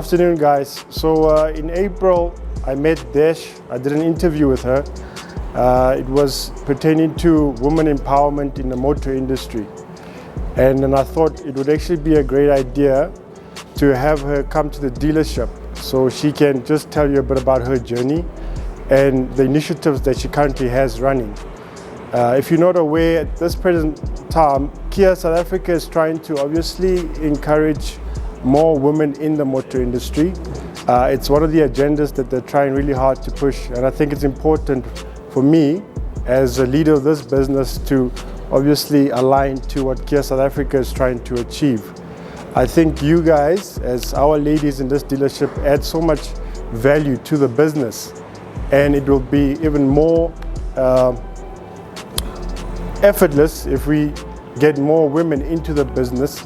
Afternoon, guys. So in April, I met 𝗪𝗲. I did an interview with her. It was pertaining to women empowerment in the motor industry. And then I thought it would actually be a great idea to have her come to the dealership so she can just tell you a bit about her journey and the initiatives that she currently has running. If you're not aware, at this present time, Kia South Africa is trying to obviously encourage more women in the motor industry. It's one of the agendas that they're trying really hard to push, and I think it's important for me as a leader of this business to obviously align to what Kia South Africa is trying to achieve. I think you guys, as our ladies in this dealership, add so much value to the business, and it will be even more effortless if we get more women into the business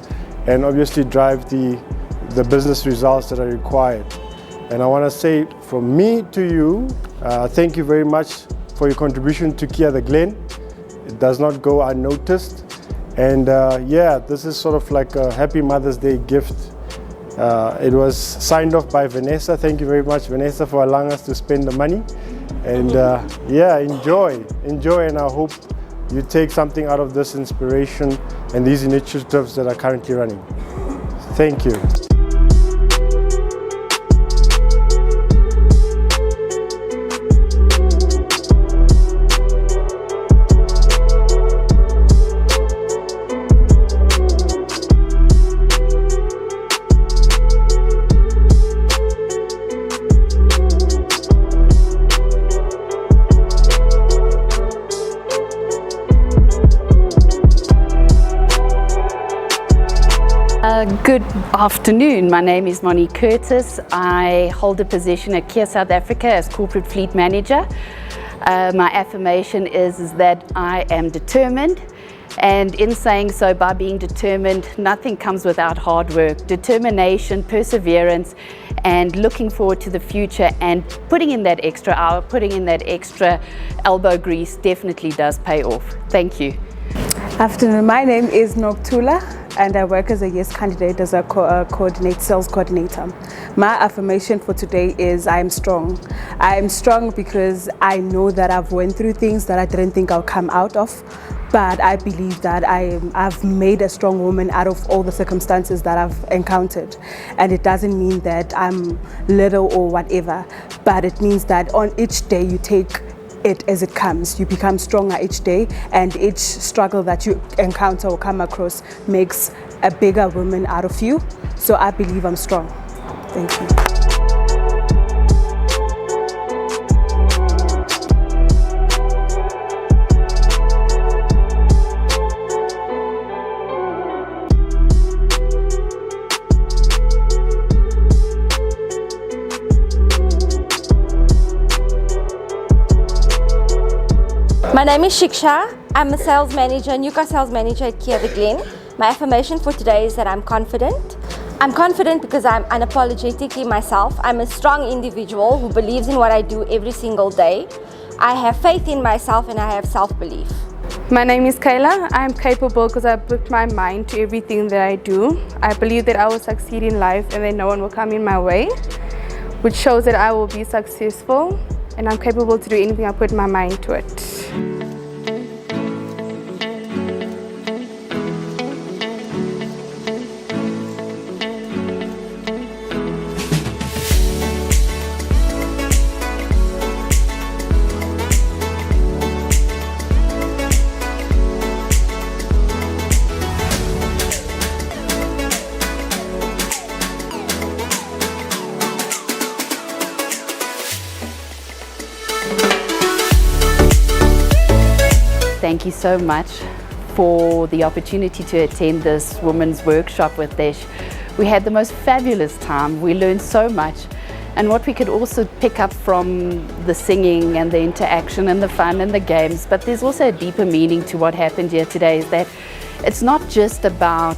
and obviously drive the business results that are required. And I want to say from me to you, thank you very much for your contribution to Kia the Glen. It does not go unnoticed. And yeah, this is sort of like a happy Mother's Day gift. It was signed off by Vanessa. Thank you very much, Vanessa, for allowing us to spend the money. And yeah, enjoy, and I hope you take something out of this inspiration and these initiatives that are currently running. Thank you. Good afternoon. My name is 𝗪𝗏 𝗪𝗏. I hold a position at Kia South Africa as Corporate Fleet Manager. My affirmation is that I am determined, and in saying so, by being determined, nothing comes without hard work. Determination, perseverance, and looking forward to the future and putting in that extra hour, putting in that extra elbow grease definitely does pay off. Thank you. Afternoon, my name is 𝗪𝗏 and I work as a YES candidate as a sales coordinator. My affirmation for today is I am strong. I am strong because I know that I've went through things that I didn't think I'll come out of, but I believe that I've made a strong woman out of all the circumstances that I've encountered. And it doesn't mean that I'm little or whatever, but it means that on each day you take it as it comes. You become stronger each day, and each struggle that you encounter or come across makes a bigger woman out of you. So I believe I'm strong. Thank you. My name is 𝗪𝗏. I'm a sales manager, new car sales manager at Kia the Glen. My affirmation for today is that I'm confident. I'm confident because I'm unapologetically myself. I'm a strong individual who believes in what I do every single day. I have faith in myself and I have self-belief. My name is 𝗪𝗲. I'm capable because I put my mind to everything that I do. I believe that I will succeed in life and that no one will come in my way, which shows that I will be successful, and I'm capable to do anything I put my mind to it. Thank you so much for the opportunity to attend this women's workshop with 𝗪𝗏. We had the most fabulous time. We learned so much. And what we could also pick up from the singing and the interaction and the fun and the games, but there's also a deeper meaning to what happened here today, is that it's not just about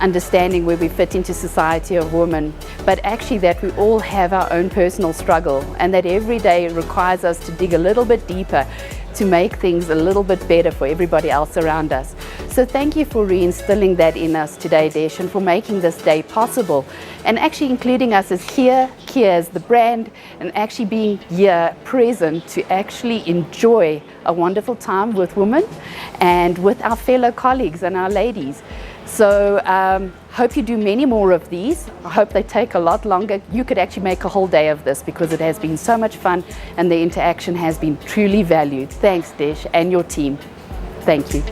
understanding where we fit into society of women, but actually that we all have our own personal struggle, and that every day requires us to dig a little bit deeper to make things a little bit better for everybody else around us. So thank you for reinstilling that in us today, Desh, and for making this day possible, and actually including us as here as the brand, and actually being here present to actually enjoy a wonderful time with women and with our fellow colleagues and our ladies. So hope you do many more of these. I hope they take a lot longer. You could actually make a whole day of this because it has been so much fun and the interaction has been truly valued. Thanks, Desh, and your team. Thank you.